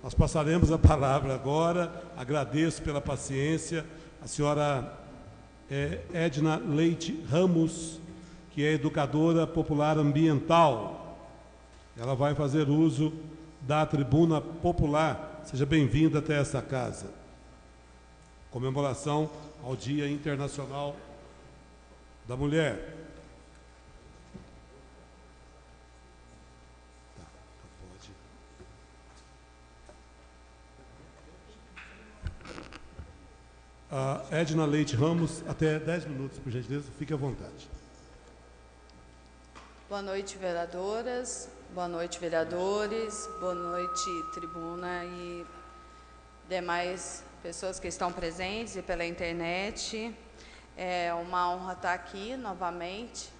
Nós passaremos a palavra agora. Agradeço pela paciência. A senhora Edna Leite Ramos, que é educadora popular ambiental. Ela vai fazer uso da tribuna popular. Seja bem-vinda até essa casa. Comemoração ao Dia Internacional da Mulher. A Edna Leite Ramos, até 10 minutos, por gentileza, fique à vontade. Boa noite, vereadoras, boa noite, vereadores, boa noite, tribuna e demais pessoas que estão presentes e pela internet. É uma honra estar aqui novamente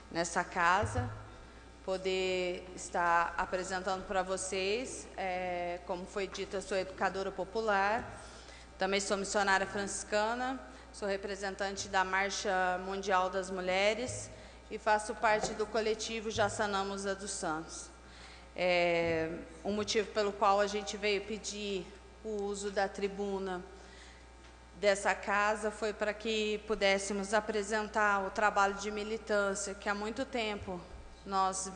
nessa casa, poder estar apresentando para vocês. Como foi dito, eu sou educadora popular. Também sou missionária franciscana, sou representante da Marcha Mundial das Mulheres e faço parte do coletivo Já Sanamos a dos Santos. O motivo pelo qual a gente veio pedir o uso da tribuna dessa casa foi para que pudéssemos apresentar o trabalho de militância que há muito tempo nós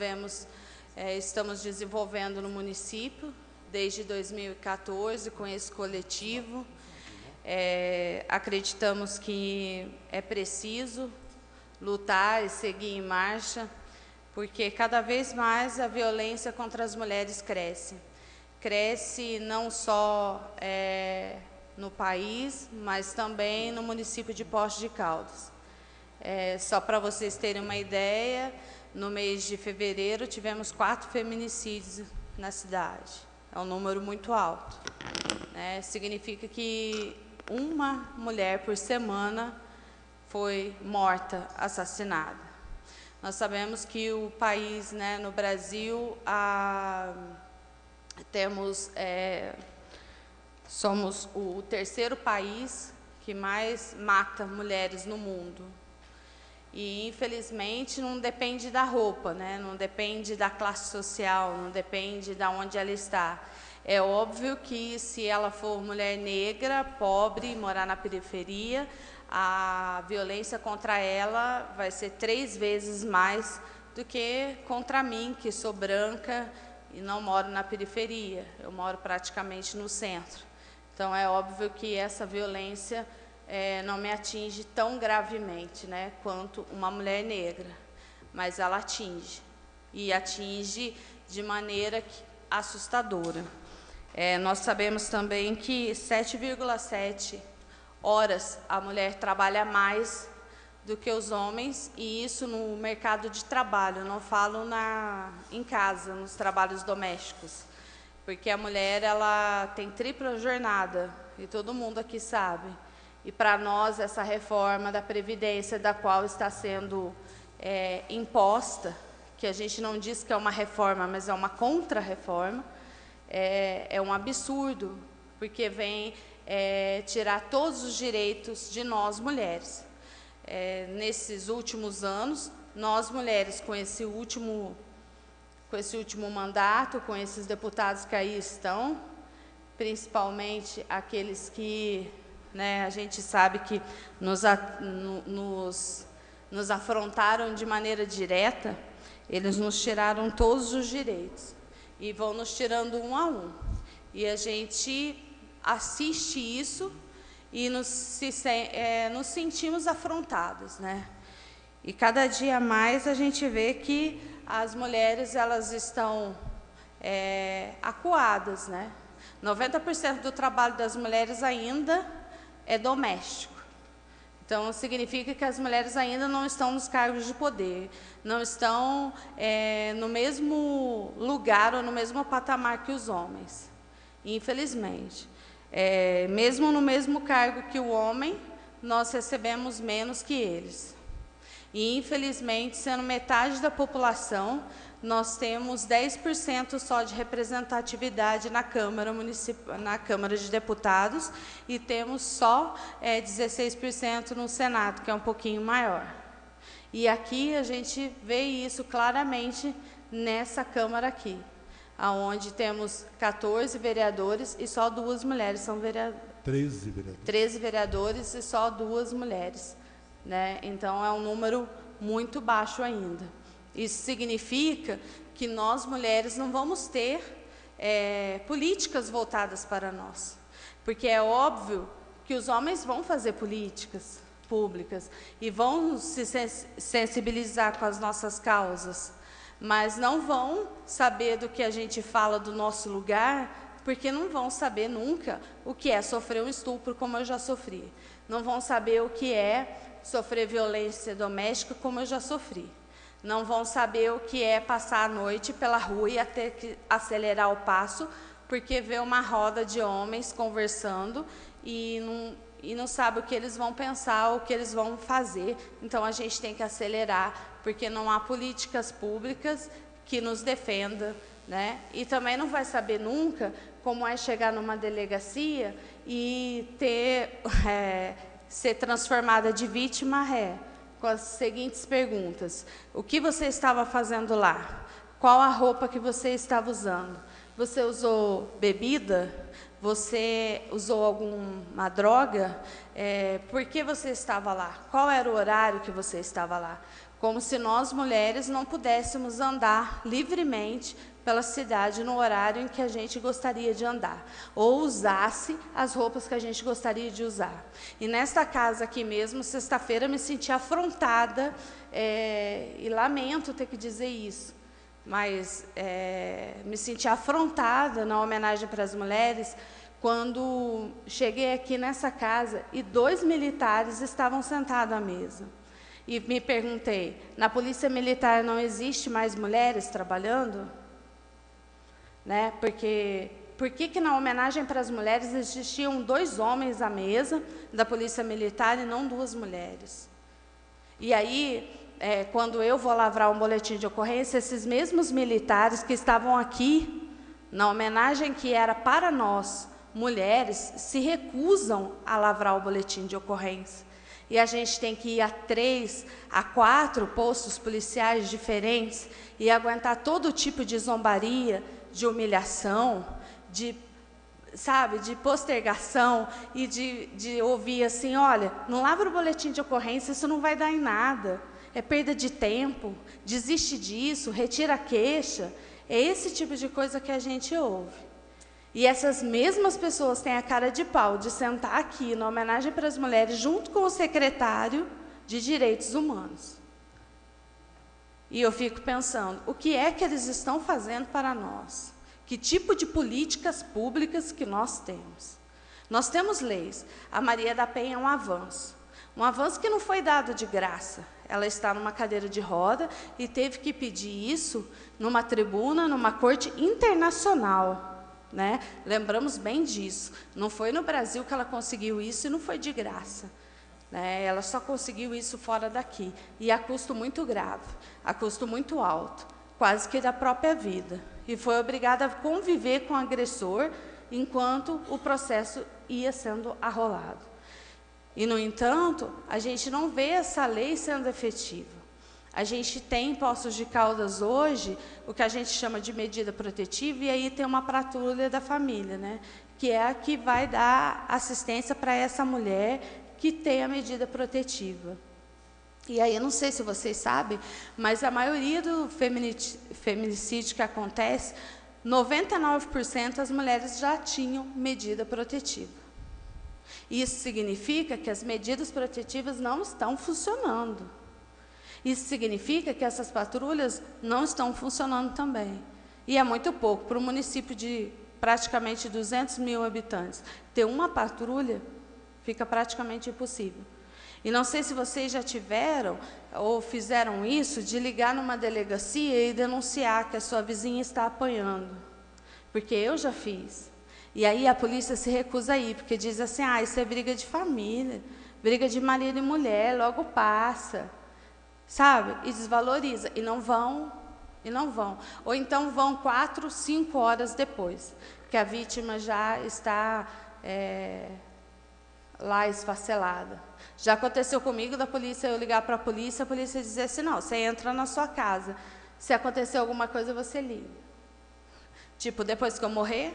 estamos desenvolvendo no município, desde 2014, com esse coletivo. Acreditamos que é preciso lutar e seguir em marcha, porque cada vez mais a violência contra as mulheres cresce. Cresce não só no país, mas também no município de Poços de Caldas. Só para vocês terem uma ideia, no mês de fevereiro tivemos 4 feminicídios na cidade. É um número muito alto. Significa que uma mulher por semana foi morta, assassinada. Nós sabemos que o país, no Brasil, somos o terceiro país que mais mata mulheres no mundo. E, infelizmente, não depende da roupa, não depende da classe social, não depende de onde ela está. É óbvio que, se ela for mulher negra, pobre, morar na periferia, a violência contra ela vai ser 3 vezes mais do que contra mim, que sou branca e não moro na periferia. Eu moro praticamente no centro. Então, é óbvio que essa violência não me atinge tão gravemente, quanto uma mulher negra. Mas ela atinge. E atinge de maneira assustadora. Nós sabemos também que 7,7 horas a mulher trabalha mais do que os homens, e isso no mercado de trabalho, não falo em casa, nos trabalhos domésticos, porque a mulher ela tem tripla jornada, e todo mundo aqui sabe. E para nós, essa reforma da Previdência, da qual está sendo imposta, que a gente não diz que é uma reforma, mas é uma contra-reforma, é um absurdo, porque vem tirar todos os direitos de nós, mulheres. Nesses últimos anos, nós, mulheres, com esse último mandato, com esses deputados que aí estão, principalmente aqueles que a gente sabe que nos afrontaram de maneira direta, eles nos tiraram todos os direitos. E vão nos tirando um a um. E a gente assiste isso e nos sentimos afrontados, E cada dia mais a gente vê que as mulheres elas estão acuadas, 90% do trabalho das mulheres ainda é doméstico. Então, significa que as mulheres ainda não estão nos cargos de poder, não estão no mesmo lugar ou no mesmo patamar que os homens, infelizmente. Mesmo no mesmo cargo que o homem, nós recebemos menos que eles. E, infelizmente, sendo metade da população, nós temos 10% só de representatividade na Câmara de Deputados e temos só 16% no Senado, que é um pouquinho maior. E aqui a gente vê isso claramente nessa Câmara aqui. onde temos 14 vereadores e só 2 mulheres são vereadoras. 13 vereadores. 13 vereadores e só 2 mulheres, né? Então, é um número muito baixo ainda. Isso significa que nós, mulheres, não vamos ter políticas voltadas para nós. Porque é óbvio que os homens vão fazer políticas públicas e vão se sensibilizar com as nossas causas, mas não vão saber do que a gente fala do nosso lugar, porque não vão saber nunca o que é sofrer um estupro, como eu já sofri. Não vão saber o que é sofrer violência doméstica, como eu já sofri. Não vão saber o que é passar a noite pela rua e ter que acelerar o passo, porque vê uma roda de homens conversando e não sabe o que eles vão pensar, o que eles vão fazer. Então, a gente tem que acelerar, porque não há políticas públicas que nos defendam, né? E também não vai saber nunca como é chegar numa delegacia e ser transformada de vítima a ré, com as seguintes perguntas: o que você estava fazendo lá? Qual a roupa que você estava usando? Você usou bebida? Você usou alguma droga? Por que você estava lá? Qual era o horário que você estava lá? Como se nós, mulheres, não pudéssemos andar livremente pela cidade no horário em que a gente gostaria de andar, ou usasse as roupas que a gente gostaria de usar. E nesta casa aqui mesmo, sexta-feira, me senti afrontada, e lamento ter que dizer isso, mas me senti afrontada na homenagem para as mulheres, quando cheguei aqui nessa casa e 2 militares estavam sentados à mesa. E me perguntei, na Polícia Militar não existe mais mulheres trabalhando? Né? Porque por que na homenagem para as mulheres existiam 2 homens à mesa da Polícia Militar e não 2 mulheres? E aí, quando eu vou lavrar um boletim de ocorrência, esses mesmos militares que estavam aqui, na homenagem que era para nós, mulheres, se recusam a lavrar o boletim de ocorrência. E a gente tem que ir a 3, a 4 postos policiais diferentes e aguentar todo tipo de zombaria, de humilhação, de postergação e de ouvir assim: olha, não lavra o boletim de ocorrência, isso não vai dar em nada, é perda de tempo, desiste disso, retira a queixa. É esse tipo de coisa que a gente ouve. E essas mesmas pessoas têm a cara de pau de sentar aqui na homenagem para as mulheres junto com o secretário de Direitos Humanos. E eu fico pensando, o que é que eles estão fazendo para nós? Que tipo de políticas públicas que nós temos? Nós temos leis. A Maria da Penha é um avanço que não foi dado de graça. Ela está numa cadeira de roda e teve que pedir isso numa tribuna, numa corte internacional. Né? Lembramos bem disso. Não foi no Brasil que ela conseguiu isso e não foi de graça. Né? Ela só conseguiu isso fora daqui. E a custo muito grave, a custo muito alto, quase que da própria vida. E foi obrigada a conviver com o agressor enquanto o processo ia sendo arrolado. E, no entanto, a gente não vê essa lei sendo efetiva. A gente tem em Poços de Caldas hoje o que a gente chama de medida protetiva, e aí tem uma patrulha da família, né? Que é a que vai dar assistência para essa mulher que tem a medida protetiva. E aí, eu não sei se vocês sabem, mas a maioria do feminicídio que acontece, 99% as mulheres já tinham medida protetiva. Isso significa que as medidas protetivas não estão funcionando. Isso significa que essas patrulhas não estão funcionando também. E é muito pouco. Para um município de praticamente 200 mil habitantes, ter uma patrulha fica praticamente impossível. E não sei se vocês já tiveram ou fizeram isso, de ligar numa delegacia e denunciar que a sua vizinha está apanhando. Porque eu já fiz. E aí a polícia se recusa a ir, porque diz assim: isso é briga de família, briga de marido e mulher, logo passa. Sabe? E desvaloriza. E não vão. Ou então vão 4, 5 horas depois, que a vítima já está lá esfacelada. Já aconteceu comigo da polícia, eu ligar para a polícia dizer assim: não, você entra na sua casa. Se acontecer alguma coisa, você liga. Tipo, depois que eu morrer?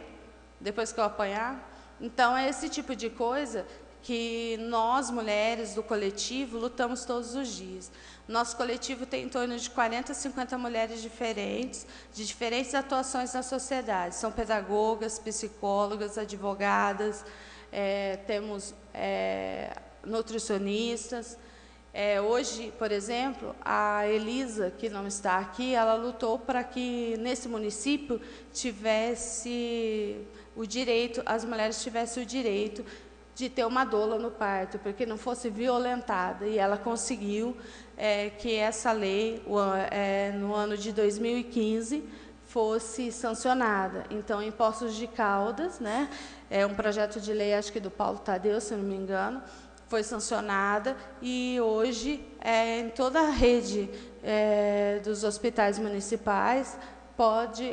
Depois que eu apanhar? Então, é esse tipo de coisa que nós, mulheres do coletivo, lutamos todos os dias. Nosso coletivo tem em torno de 40 a 50 mulheres diferentes, de diferentes atuações na sociedade. São pedagogas, psicólogas, advogadas, temos nutricionistas. Hoje, por exemplo, a Elisa, que não está aqui, ela lutou para que nesse município tivesse o direito, as mulheres tivessem o direito de ter uma doula no parto, para que não fosse violentada. E ela conseguiu que essa lei, no ano de 2015, fosse sancionada. Então, em Poços de Caldas, né, é um projeto de lei, acho que do Paulo Tadeu, se eu não me engano, foi sancionada, e hoje, em toda a rede dos hospitais municipais,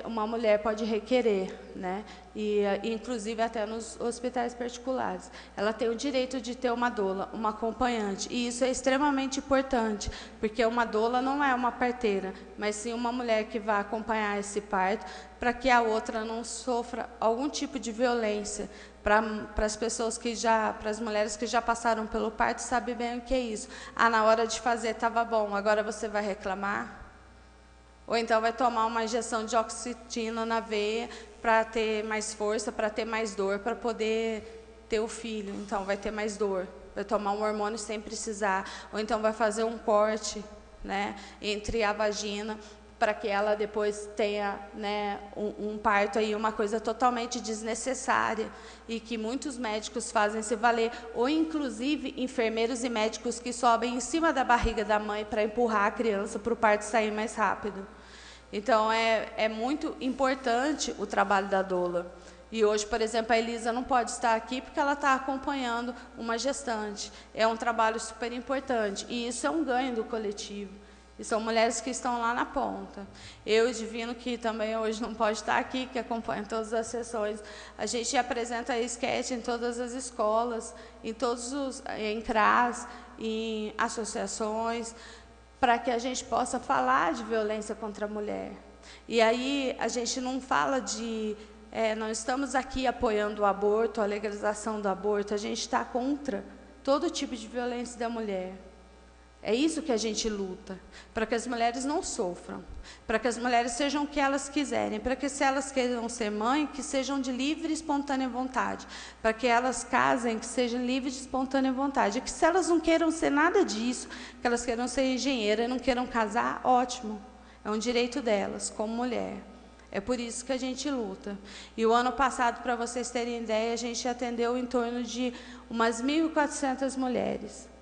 uma mulher pode requerer, né? E inclusive até nos hospitais particulares. Ela tem o direito de ter uma doula, uma acompanhante, e isso é extremamente importante, porque uma doula não é uma parteira, mas sim uma mulher que vai acompanhar esse parto, para que a outra não sofra algum tipo de violência. Para as pessoas para as mulheres que já passaram pelo parto, sabem bem o que é isso. Na hora de fazer estava bom, agora você vai reclamar? Ou então vai tomar uma injeção de oxitocina na veia para ter mais força, para ter mais dor, para poder ter o filho. Então vai ter mais dor. Vai tomar um hormônio sem precisar. Ou então vai fazer um corte, né, entre a vagina, para que ela depois tenha, né, um parto aí, uma coisa totalmente desnecessária, e que muitos médicos fazem se valer, ou inclusive enfermeiros e médicos que sobem em cima da barriga da mãe para empurrar a criança para o parto sair mais rápido. Então, é muito importante o trabalho da doula. E hoje, por exemplo, a Elisa não pode estar aqui porque ela está acompanhando uma gestante. É um trabalho super importante, e isso é um ganho do coletivo. E são mulheres que estão lá na ponta. Eu e o Divino, que também hoje não pode estar aqui, que acompanha todas as sessões, a gente apresenta esquete em todas as escolas, em CRAS, em associações, para que a gente possa falar de violência contra a mulher. E aí a gente não fala não estamos aqui apoiando o aborto, a legalização do aborto, a gente está contra todo tipo de violência da mulher. É isso que a gente luta, para que as mulheres não sofram, para que as mulheres sejam o que elas quiserem, para que, se elas queiram ser mãe, que sejam de livre e espontânea vontade, para que elas casem, que sejam livres de espontânea vontade, e que, se elas não queiram ser nada disso, que elas queiram ser engenheira e não queiram casar, ótimo, é um direito delas, como mulher. É por isso que a gente luta. E o ano passado, para vocês terem ideia, a gente atendeu em torno de umas 1.400 mulheres.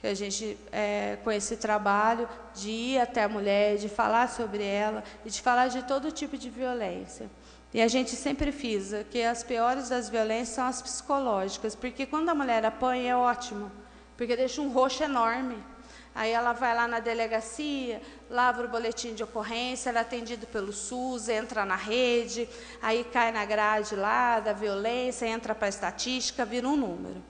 A gente, com esse trabalho de ir até a mulher, de falar sobre ela e de falar de todo tipo de violência. E a gente sempre frisa que as piores das violências são as psicológicas, porque quando a mulher apanha é ótimo, porque deixa um roxo enorme. Aí ela vai lá na delegacia, lavra o boletim de ocorrência, ela é atendida pelo SUS, entra na rede, aí cai na grade lá da violência, entra para a estatística, vira um número.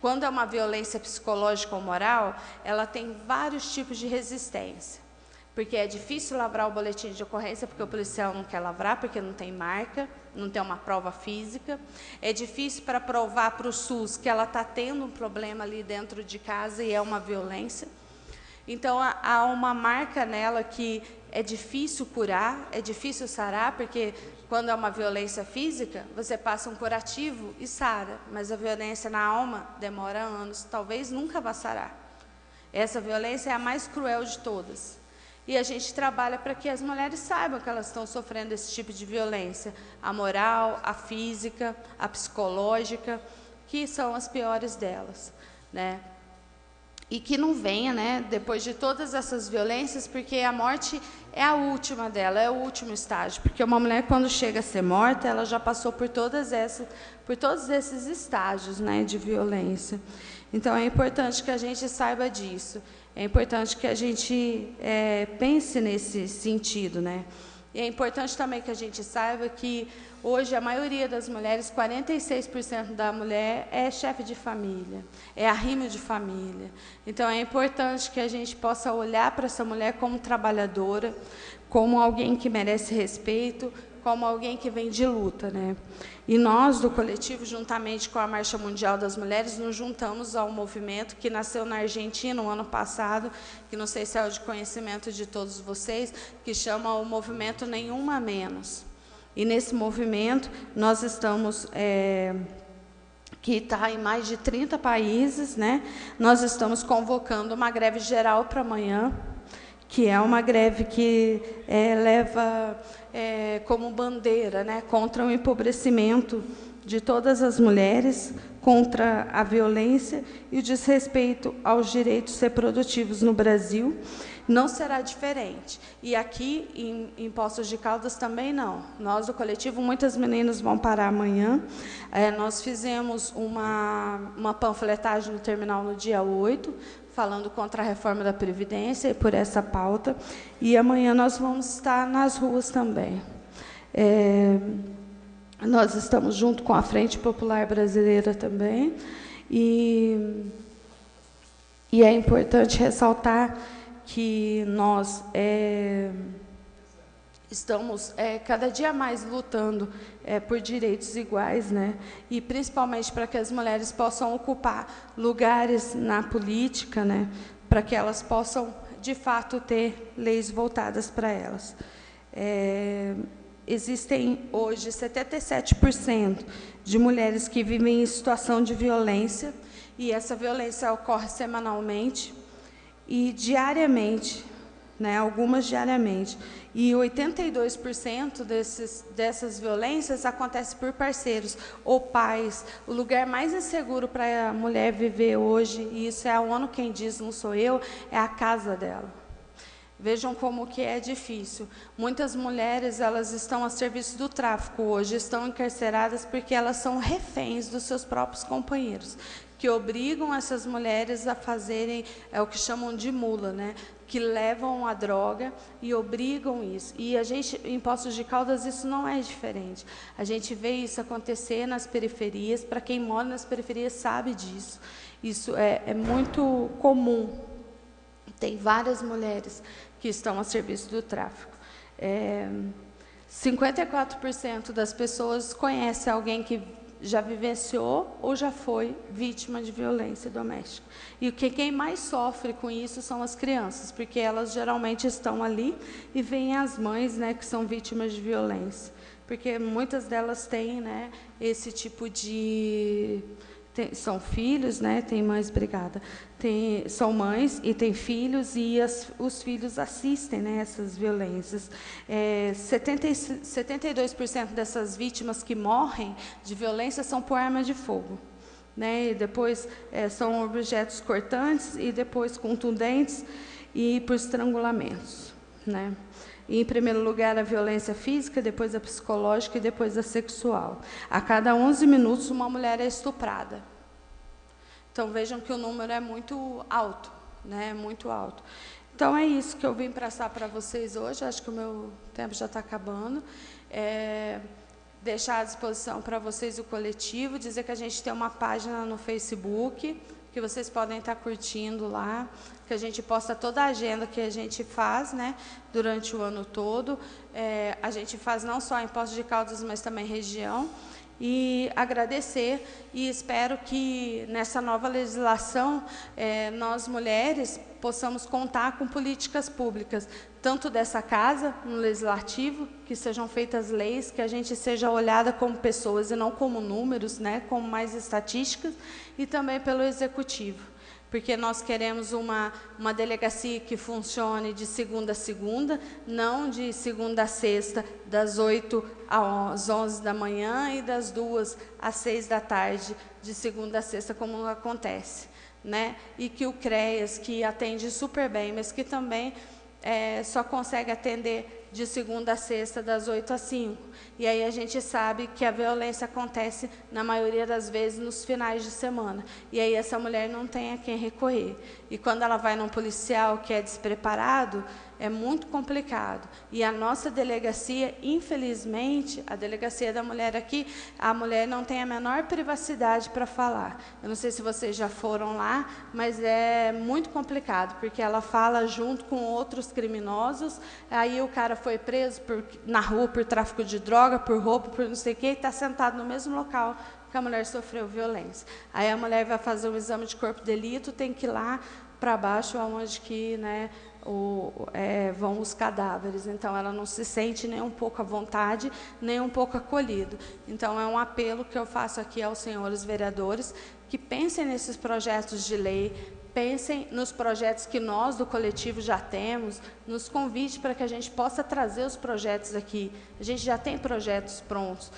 Quando é uma violência psicológica ou moral, ela tem vários tipos de resistência. Porque é difícil lavrar o boletim de ocorrência, porque o policial não quer lavrar, porque não tem marca, não tem uma prova física. É difícil para provar para o SUS que ela está tendo um problema ali dentro de casa e é uma violência. Então, há uma marca nela que é difícil curar, é difícil sarar, porque quando é uma violência física, você passa um curativo e sara, mas a violência na alma demora anos, talvez nunca vá sarar. Essa violência é a mais cruel de todas. E a gente trabalha para que as mulheres saibam que elas estão sofrendo esse tipo de violência, a moral, a física, a psicológica, que são as piores delas, né? E que não venha, né, depois de todas essas violências, porque a morte é a última dela, é o último estágio. Porque uma mulher, quando chega a ser morta, ela já passou por todos esses estágios, né, de violência. Então, é importante que a gente saiba disso. É importante que a gente pense nesse sentido, né? E é importante também que a gente saiba que hoje a maioria das mulheres, 46% da mulher é chefe de família, é arrimo de família. Então é importante que a gente possa olhar para essa mulher como trabalhadora, como alguém que merece respeito, como alguém que vem de luta, né? E nós, do coletivo, juntamente com a Marcha Mundial das Mulheres, nos juntamos ao movimento que nasceu na Argentina no ano passado, que não sei se é de conhecimento de todos vocês, que chama o movimento Nenhuma Menos. E nesse movimento, nós estamos... que está em mais de 30 países, né? Nós estamos convocando uma greve geral para amanhã, que é uma greve que leva como bandeira, né, contra o empobrecimento de todas as mulheres, contra a violência e o desrespeito aos direitos reprodutivos no Brasil. Não será diferente. E aqui, em Poços de Caldas, também não. Nós, do coletivo, muitas meninas vão parar amanhã. Nós fizemos uma panfletagem no terminal no dia 8, falando contra a reforma da Previdência e por essa pauta. E amanhã nós vamos estar nas ruas também. Nós estamos junto com a Frente Popular Brasileira também. E é importante ressaltar que nós estamos cada dia mais lutando por direitos iguais, né? E principalmente para que as mulheres possam ocupar lugares na política, né? Para que elas possam, de fato, ter leis voltadas para elas. Existem hoje 77% de mulheres que vivem em situação de violência, e essa violência ocorre semanalmente e diariamente, né, algumas diariamente. E 82% dessas violências acontece por parceiros ou pais. O lugar mais inseguro para a mulher viver hoje, e isso é a ONU quem diz, não sou eu, é a casa dela. Vejam como que é difícil. Muitas mulheres, elas estão a serviço do tráfico hoje, estão encarceradas porque elas são reféns dos seus próprios companheiros, que obrigam essas mulheres a fazerem o que chamam de mula, né? Que levam a droga e obrigam isso. E a gente, em Poços de Caldas, isso não é diferente. A gente vê isso acontecer nas periferias. Para quem mora nas periferias sabe disso. Isso é muito comum. Tem várias mulheres que estão a serviço do tráfico. 54% das pessoas conhecem alguém que já vivenciou ou já foi vítima de violência doméstica. E quem mais sofre com isso são as crianças, porque elas geralmente estão ali e veem as mães, né, que são vítimas de violência. Porque muitas delas têm, né, esse tipo de... são filhos, né, tem mães, obrigada, são mães e têm filhos, e os filhos assistem, né, essas violências. 72% dessas vítimas que morrem de violência são por arma de fogo, né, e depois são objetos cortantes, e depois contundentes, e por estrangulamentos, né. E, em primeiro lugar, a violência física, depois a psicológica e depois a sexual. A cada 11 minutos, uma mulher é estuprada. Então, vejam que o número é muito alto, né? Muito alto. Então, é isso que eu vim passar para vocês hoje. Acho que o meu tempo já está acabando. Deixar à disposição para vocês o coletivo, dizer que a gente tem uma página no Facebook, que vocês podem estar curtindo lá, que a gente posta toda a agenda que a gente faz, né, durante o ano todo. A gente faz não só em Poços de Caldas, mas também região. E agradecer, e espero que nessa nova legislação, nós mulheres possamos contar com políticas públicas, tanto dessa casa, no legislativo, que sejam feitas leis, que a gente seja olhada como pessoas e não como números, né, como mais estatísticas, e também pelo executivo. Porque nós queremos uma delegacia que funcione de segunda a segunda, não de segunda a sexta, das 8 às 11 da manhã e das 2 às 6 da tarde, de segunda a sexta, como acontece, né? E que o CREAS, que atende super bem, mas que também só consegue atender de segunda a sexta, das 8 às 5. E aí a gente sabe que a violência acontece, na maioria das vezes, nos finais de semana. E aí essa mulher não tem a quem recorrer. E quando ela vai num policial que é despreparado, é muito complicado. E a nossa delegacia, infelizmente, a delegacia da mulher aqui, a mulher não tem a menor privacidade para falar. Eu não sei se vocês já foram lá, mas é muito complicado, porque ela fala junto com outros criminosos, aí o cara foi preso na rua por tráfico de droga, por roubo, por não sei o quê, e está sentado no mesmo local que a mulher sofreu violência. Aí a mulher vai fazer um exame de corpo de delito, tem que ir lá para baixo, onde que, né, vão os cadáveres. Então, ela não se sente nem um pouco à vontade, nem um pouco acolhido. Então, é um apelo que eu faço aqui aos senhores vereadores, que pensem nesses projetos de lei, pensem nos projetos que nós, do coletivo, já temos, nos convide para que a gente possa trazer os projetos aqui. A gente já tem projetos prontos.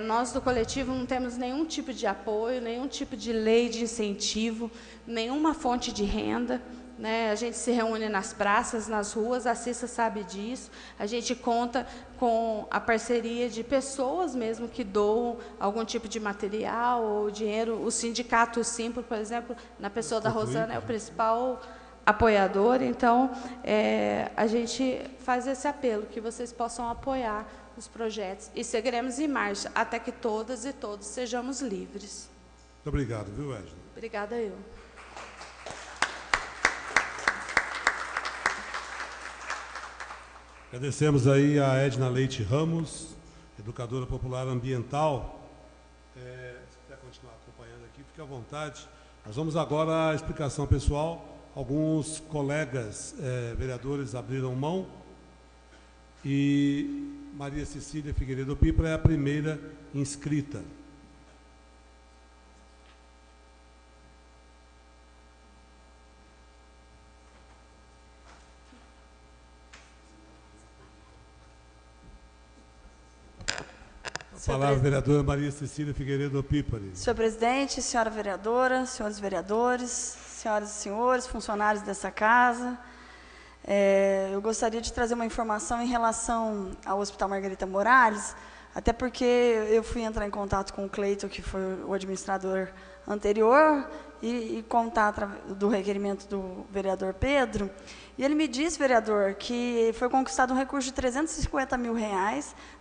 Nós, do coletivo, não temos nenhum tipo de apoio, nenhum tipo de lei de incentivo, nenhuma fonte de renda, né? A gente se reúne nas praças, nas ruas, a Cissa sabe disso. A gente conta com a parceria de pessoas mesmo que doam algum tipo de material ou dinheiro. O sindicato Simples, por exemplo, na pessoa da Rosana, é o principal apoiador. Então, a gente faz esse apelo, que vocês possam apoiar os projetos, e seguiremos em marcha até que todas e todos sejamos livres. Muito obrigado, viu, Edna? Obrigada eu. Agradecemos aí a Edna Leite Ramos, educadora popular ambiental. Se quiser continuar acompanhando aqui, fique à vontade. Nós vamos agora à explicação pessoal. Alguns colegas vereadores abriram mão e Maria Cecília Figueiredo Pipa é a primeira inscrita. A palavra, vereadora Maria Cecília Figueiredo Pípari. Senhor presidente, senhora vereadora, senhores vereadores, senhoras e senhores, funcionários dessa casa, eu gostaria de trazer uma informação em relação ao Hospital Margarita Morales, até porque eu fui entrar em contato com o Cleiton, que foi o administrador anterior, e contar do requerimento do vereador Pedro, e ele me disse, vereador, que foi conquistado um recurso de R$350 mil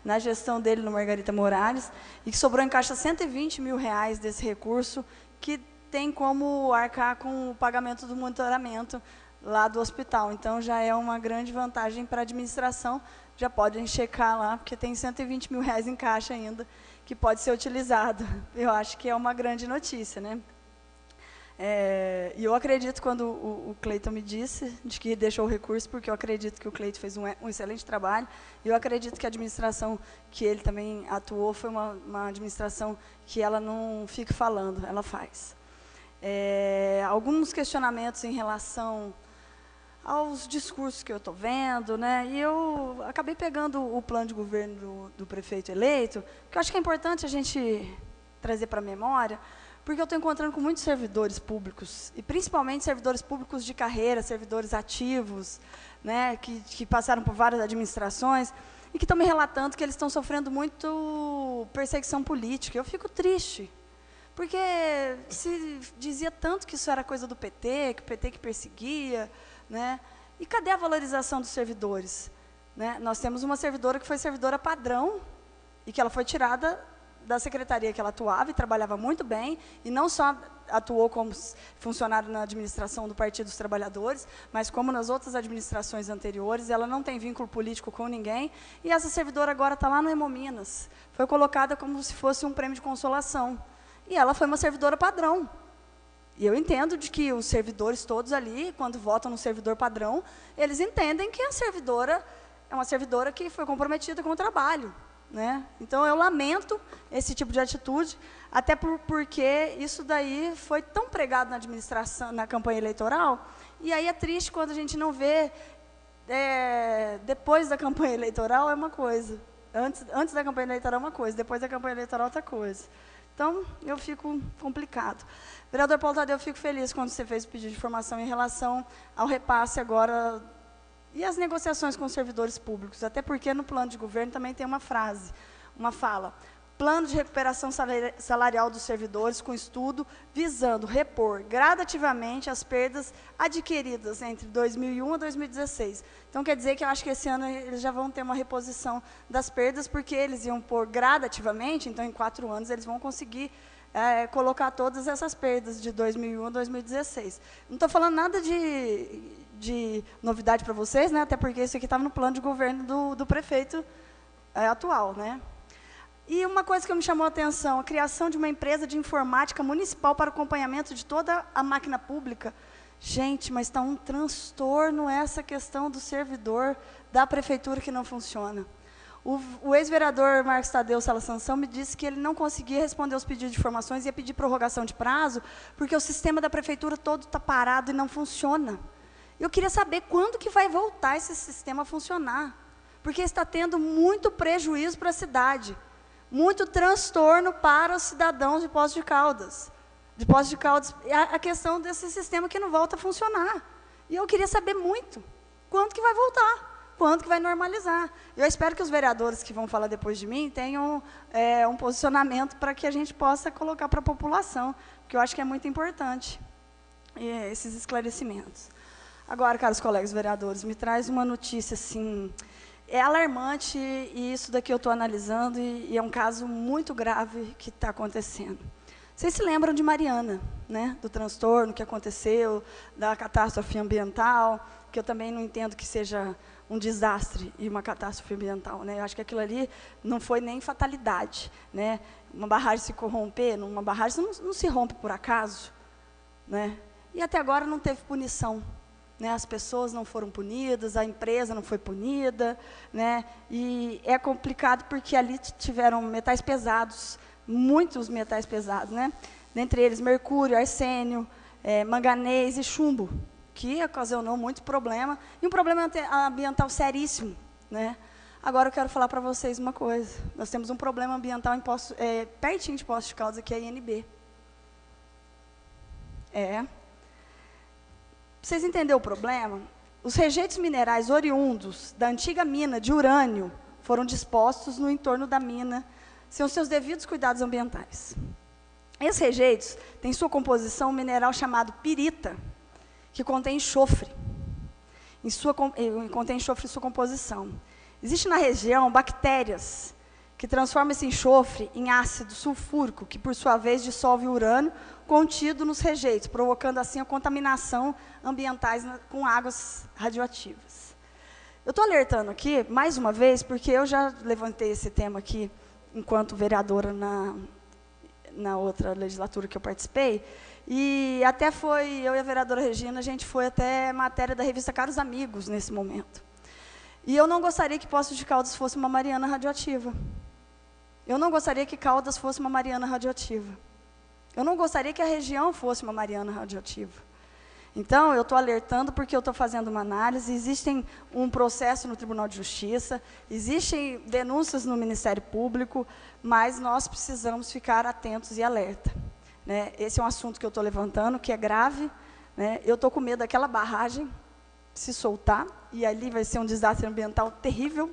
na gestão dele no Margarita Morales, e que sobrou em caixa R$120 mil desse recurso, que tem como arcar com o pagamento do monitoramento lá do hospital. Então, já é uma grande vantagem para a administração, já podem checar lá, porque tem R$120 mil em caixa ainda, que pode ser utilizado. Eu acho que é uma grande notícia, né? E eu acredito, quando o Cleiton me disse de que deixou o recurso, porque eu acredito que o Cleiton fez um excelente trabalho, e eu acredito que a administração que ele também atuou foi uma administração que ela não fica falando, ela faz. Alguns questionamentos em relação aos discursos que eu estou vendo, né? E eu acabei pegando o plano de governo do prefeito eleito, que eu acho que é importante a gente trazer para a memória, porque eu estou encontrando com muitos servidores públicos, e principalmente servidores públicos de carreira, servidores ativos, né, que passaram por várias administrações, e que estão me relatando que eles estão sofrendo muito perseguição política. Eu fico triste, porque se dizia tanto que isso era coisa do PT, que o PT que perseguia, né? E cadê a valorização dos servidores? Né? Nós temos uma servidora que foi servidora padrão, e que ela foi tirada da secretaria que ela atuava e trabalhava muito bem, e não só atuou como funcionário na administração do Partido dos Trabalhadores, mas como nas outras administrações anteriores, ela não tem vínculo político com ninguém, e essa servidora agora está lá no Hemominas, foi colocada como se fosse um prêmio de consolação, e ela foi uma servidora padrão. E eu entendo de que os servidores todos ali, quando votam no servidor padrão, eles entendem que a servidora é uma servidora que foi comprometida com o trabalho. Né? Então, eu lamento esse tipo de atitude, até porque isso daí foi tão pregado na administração, na campanha eleitoral, e aí é triste quando a gente não vê, depois da campanha eleitoral é uma coisa, antes da campanha eleitoral é uma coisa, depois da campanha eleitoral é outra coisa. Então, eu fico complicado. Vereador Paulo Tadeu, eu fico feliz quando você fez o pedido de informação em relação ao repasse agora e as negociações com os servidores públicos, até porque no plano de governo também tem uma fala, plano de recuperação salarial dos servidores com estudo visando repor gradativamente as perdas adquiridas entre 2001 a 2016. Então, quer dizer que eu acho que esse ano eles já vão ter uma reposição das perdas, porque eles iam pôr gradativamente, então, em 4 anos, eles vão conseguir colocar todas essas perdas de 2001 a 2016. Não estou falando nada de novidade para vocês, né? Até porque isso aqui estava no plano de governo do prefeito atual, né? E uma coisa que me chamou a atenção, a criação de uma empresa de informática municipal para acompanhamento de toda a máquina pública. Gente, mas está um transtorno essa questão do servidor da prefeitura que não funciona. O ex-vereador Marcos Tadeu Sala Sansão me disse que ele não conseguia responder os pedidos de informações e ia pedir prorrogação de prazo, porque o sistema da prefeitura todo está parado e não funciona. Eu queria saber quando que vai voltar esse sistema a funcionar, porque está tendo muito prejuízo para a cidade. Muito transtorno para os cidadãos de Poços de Caldas. A questão desse sistema que não volta a funcionar. E eu queria saber muito, quando que vai voltar, quando que vai normalizar. Eu espero que os vereadores que vão falar depois de mim tenham um posicionamento para que a gente possa colocar para a população, porque eu acho que é muito importante esses esclarecimentos. Agora, caros colegas vereadores, me traz uma notícia assim... É alarmante, e isso daqui eu estou analisando, e é um caso muito grave que está acontecendo. Vocês se lembram de Mariana, né? Do transtorno que aconteceu, da catástrofe ambiental, que eu também não entendo que seja um desastre e uma catástrofe ambiental, né? Eu acho que aquilo ali não foi nem fatalidade, né? Uma barragem se corromper, numa barragem não se rompe por acaso, né? E até agora não teve punição. Né, as pessoas não foram punidas, a empresa não foi punida, né, e é complicado porque ali tiveram metais pesados, muitos metais pesados, né, dentre eles mercúrio, arsênio, manganês e chumbo, que ocasionou muito problema, e um problema ambiental seríssimo. Né. Agora eu quero falar para vocês uma coisa, nós temos um problema ambiental em pertinho de Poços de Caldas, que é a INB. Vocês entenderam o problema? Os rejeitos minerais oriundos da antiga mina de urânio foram dispostos no entorno da mina, sem os seus devidos cuidados ambientais. Esses rejeitos têm sua composição um mineral chamado pirita, que contém enxofre. Contém enxofre em sua composição. Existem na região bactérias que transformam esse enxofre em ácido sulfúrico, que por sua vez dissolve o urânio contido nos rejeitos, provocando assim a contaminação ambientais com águas radioativas. Eu estou alertando aqui, mais uma vez, porque eu já levantei esse tema aqui, enquanto vereadora na outra legislatura que eu participei, e até eu e a vereadora Regina, a gente foi até matéria da revista Caros Amigos, nesse momento. E eu não gostaria que Poços de Caldas fosse uma Mariana radioativa. Eu não gostaria que Caldas fosse uma Mariana radioativa. Eu não gostaria que a região fosse uma Mariana radioativa. Então, eu estou alertando porque eu estou fazendo uma análise, existe um processo no Tribunal de Justiça, existem denúncias no Ministério Público, mas nós precisamos ficar atentos e alerta. Né? Esse é um assunto que eu estou levantando, que é grave. Né? Eu estou com medo daquela barragem se soltar, e ali vai ser um desastre ambiental terrível.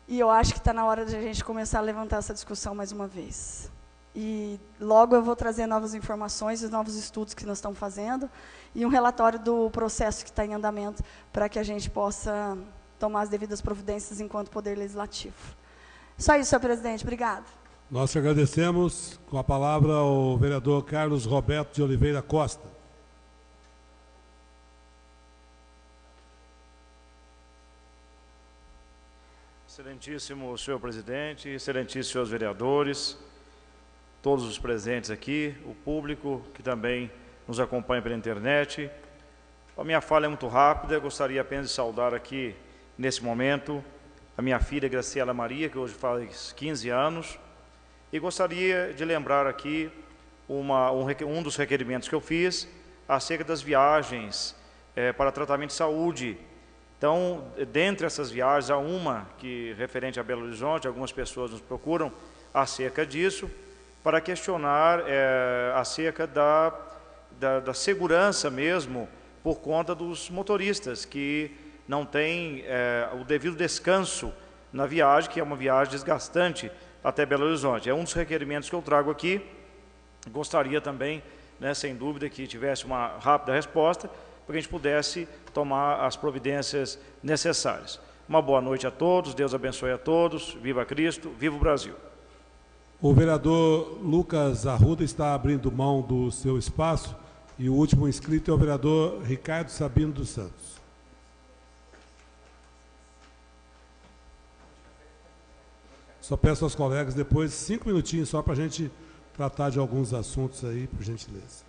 E eu acho que está na hora de a gente começar a levantar essa discussão mais uma vez. E logo eu vou trazer novas informações e novos estudos que nós estamos fazendo e um relatório do processo que está em andamento para que a gente possa tomar as devidas providências enquanto Poder Legislativo. Só isso, senhor presidente. Obrigada. Nós te agradecemos. Com a palavra o vereador Carlos Roberto de Oliveira Costa. Excelentíssimo senhor presidente, excelentíssimos senhores vereadores, todos os presentes aqui, o público que também nos acompanha pela internet. A minha fala é muito rápida, eu gostaria apenas de saudar aqui, nesse momento, a minha filha Graciela Maria, que hoje faz 15 anos, e gostaria de lembrar aqui um dos requerimentos que eu fiz acerca das viagens para tratamento de saúde. Então, dentre essas viagens, há uma que, referente a Belo Horizonte, algumas pessoas nos procuram acerca disso, para questionar acerca da segurança mesmo, por conta dos motoristas, que não têm o devido descanso na viagem, que é uma viagem desgastante até Belo Horizonte. É um dos requerimentos que eu trago aqui. Gostaria também, né, sem dúvida, que tivesse uma rápida resposta, para que a gente pudesse tomar as providências necessárias. Uma boa noite a todos, Deus abençoe a todos, viva Cristo, viva o Brasil. O vereador Lucas Arruda está abrindo mão do seu espaço e o último inscrito é o vereador Ricardo Sabino dos Santos. Só peço aos colegas depois 5 minutinhos só para a gente tratar de alguns assuntos aí, por gentileza.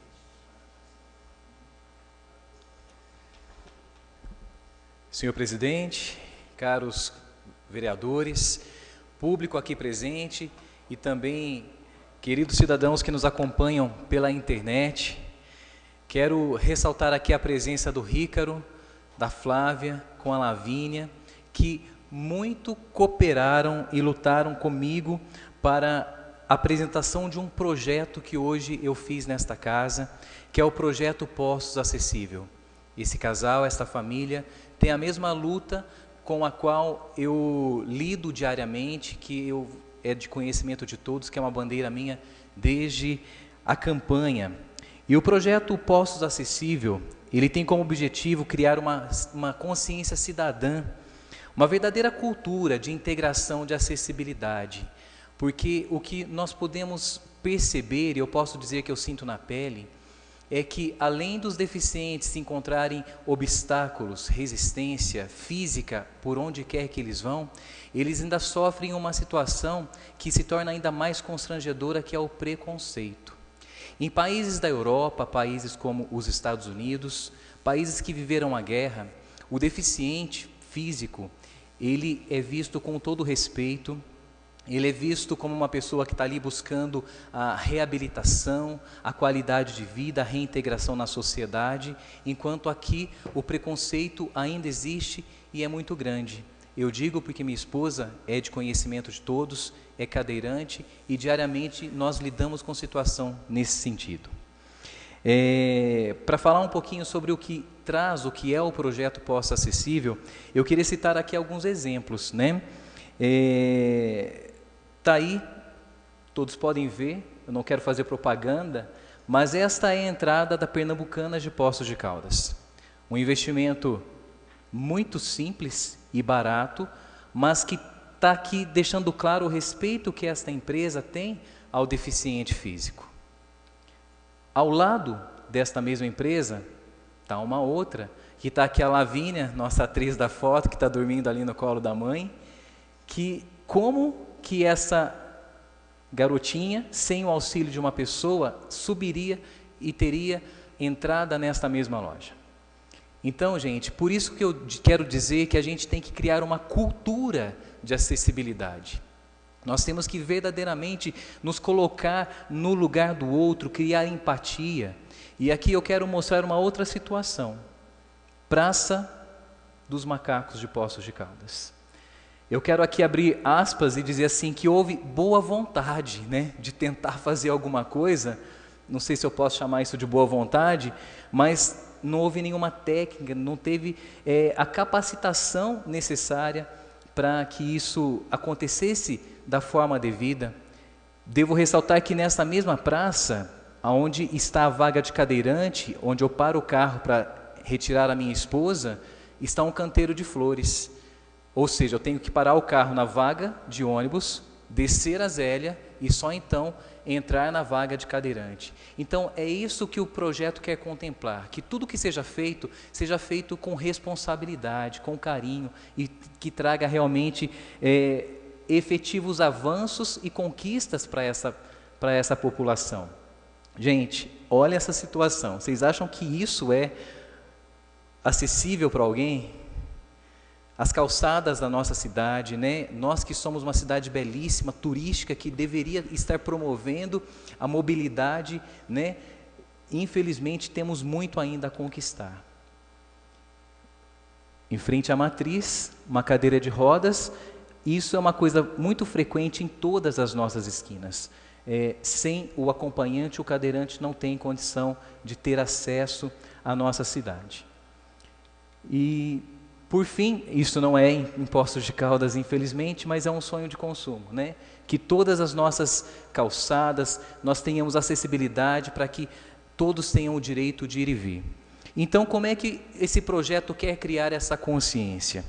Senhor presidente, caros vereadores, público aqui presente e também queridos cidadãos que nos acompanham pela internet, quero ressaltar aqui a presença do Rícaro, da Flávia, com a Lavínia, que muito cooperaram e lutaram comigo para a apresentação de um projeto que hoje eu fiz nesta casa, que é o projeto Postos Acessível. Esse casal, esta família, tem a mesma luta com a qual eu lido diariamente, que é de conhecimento de todos, que é uma bandeira minha desde a campanha. E o projeto Postos Acessível, ele tem como objetivo criar uma consciência cidadã, uma verdadeira cultura de integração, de acessibilidade, porque o que nós podemos perceber, e eu posso dizer que eu sinto na pele, é que além dos deficientes encontrarem obstáculos, resistência física por onde quer que eles vão, eles ainda sofrem uma situação que se torna ainda mais constrangedora, que é o preconceito. Em países da Europa, países como os Estados Unidos, países que viveram a guerra, o deficiente físico, ele é visto com todo respeito, ele é visto como uma pessoa que está ali buscando a reabilitação, a qualidade de vida, a reintegração na sociedade, enquanto aqui o preconceito ainda existe e é muito grande. Eu digo porque minha esposa é de conhecimento de todos, é cadeirante e diariamente nós lidamos com situação nesse sentido. Para falar um pouquinho sobre o que traz, o que é o projeto Postos Acessível, eu queria citar aqui alguns exemplos, né? Está aí, todos podem ver, eu não quero fazer propaganda, mas esta é a entrada da Pernambucanas de Poços de Caldas. Um investimento muito simples e barato, mas que está aqui deixando claro o respeito que esta empresa tem ao deficiente físico. Ao lado desta mesma empresa, está uma outra, que está aqui a Lavínia, nossa atriz da foto, que está dormindo ali no colo da mãe, que como que essa garotinha, sem o auxílio de uma pessoa, subiria e teria entrada nesta mesma loja. Então, gente, por isso que eu quero dizer que a gente tem que criar uma cultura de acessibilidade. Nós temos que verdadeiramente nos colocar no lugar do outro, criar empatia. E aqui eu quero mostrar uma outra situação. Praça dos Macacos de Poços de Caldas. Eu quero aqui abrir aspas e dizer assim que houve boa vontade, né, de tentar fazer alguma coisa. Não sei se eu posso chamar isso de boa vontade, mas não houve nenhuma técnica, não teve a capacitação necessária para que isso acontecesse da forma devida. Devo ressaltar que nessa mesma praça, onde está a vaga de cadeirante, onde eu paro o carro para retirar a minha esposa, está um canteiro de flores. Ou seja, eu tenho que parar o carro na vaga de ônibus, descer a Zélia e só então entrar na vaga de cadeirante. Então, é isso que o projeto quer contemplar, que tudo que seja feito com responsabilidade, com carinho e que traga realmente efetivos avanços e conquistas para essa população. Gente, olha essa situação. Vocês acham que isso é acessível para alguém? As calçadas da nossa cidade, né? Nós que somos uma cidade belíssima, turística, que deveria estar promovendo a mobilidade, né? Infelizmente, temos muito ainda a conquistar. Em frente à matriz, uma cadeira de rodas, isso é uma coisa muito frequente em todas as nossas esquinas. Sem o acompanhante, o cadeirante não tem condição de ter acesso à nossa cidade. E Por fim, isso não é em Poços de Caldas, infelizmente, mas é um sonho de consumo, né? Que todas as nossas calçadas, nós tenhamos acessibilidade para que todos tenham o direito de ir e vir. Então, como é que esse projeto quer criar essa consciência?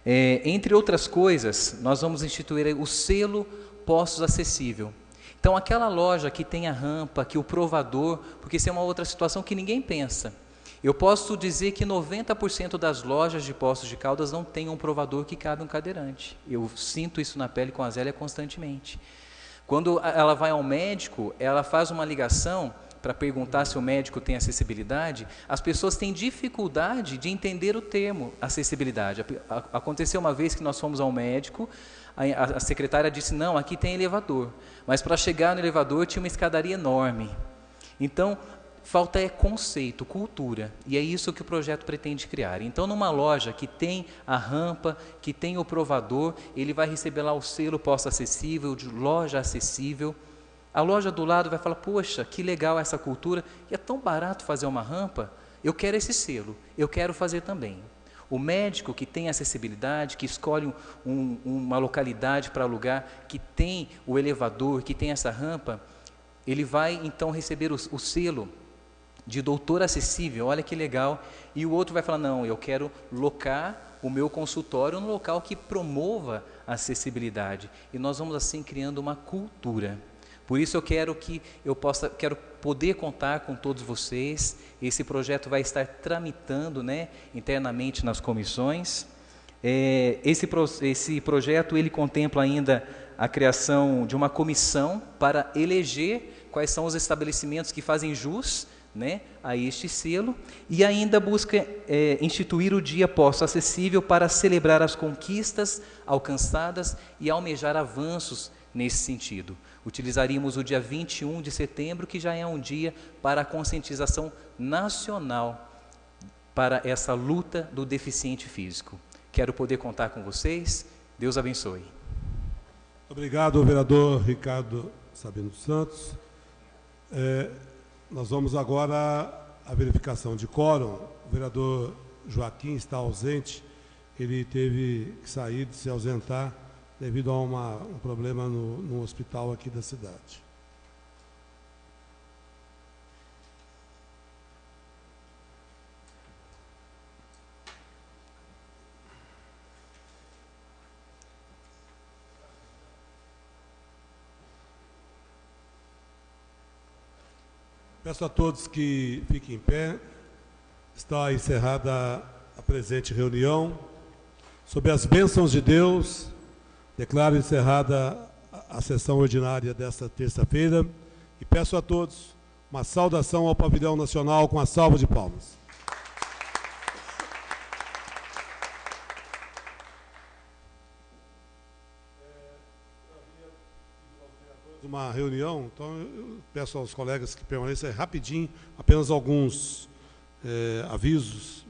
Entre outras coisas, nós vamos instituir o selo Poços Acessível. Então, aquela loja que tem a rampa, que o provador, porque isso é uma outra situação que ninguém pensa. Eu posso dizer que 90% das lojas de Poços de Caldas não tem um provador que cabe um cadeirante. Eu sinto isso na pele com a Zélia constantemente. Quando ela vai ao médico, ela faz uma ligação para perguntar se o médico tem acessibilidade, as pessoas têm dificuldade de entender o termo acessibilidade. Aconteceu uma vez que nós fomos ao médico, a secretária disse, não, aqui tem elevador, mas para chegar no elevador tinha uma escadaria enorme. Então, falta conceito, cultura, e é isso que o projeto pretende criar. Então, numa loja que tem a rampa, que tem o provador, ele vai receber lá o selo Poço Acessível, de loja acessível. A loja do lado vai falar, poxa, que legal essa cultura, e é tão barato fazer uma rampa, eu quero esse selo, eu quero fazer também. O médico que tem acessibilidade, que escolhe uma localidade para alugar, que tem o elevador, que tem essa rampa, ele vai então receber o selo de doutor acessível, olha que legal, e o outro vai falar, não, eu quero locar o meu consultório num local que promova a acessibilidade, e nós vamos assim criando uma cultura. Por isso eu quero quero poder contar com todos vocês. Esse projeto vai estar tramitando, né, internamente nas comissões. Esse projeto ele contempla ainda a criação de uma comissão para eleger quais são os estabelecimentos que fazem jus, né, a este selo, e ainda busca instituir o Dia Poço Acessível para celebrar as conquistas alcançadas e almejar avanços nesse sentido. Utilizaríamos o dia 21 de setembro, que já é um dia para a conscientização nacional para essa luta do deficiente físico. Quero poder contar com vocês. Deus abençoe. Obrigado, vereador Ricardo Sabino Santos. Nós vamos agora à verificação de quórum. O vereador Joaquim está ausente, ele teve que sair, de se ausentar, devido a um problema no hospital aqui da cidade. Peço a todos que fiquem em pé. Está encerrada a presente reunião. Sob as bênçãos de Deus, declaro encerrada a sessão ordinária desta terça-feira e peço a todos uma saudação ao Pavilhão Nacional com a salva de palmas. Uma reunião, então eu peço aos colegas que permaneçam rapidinho, apenas alguns avisos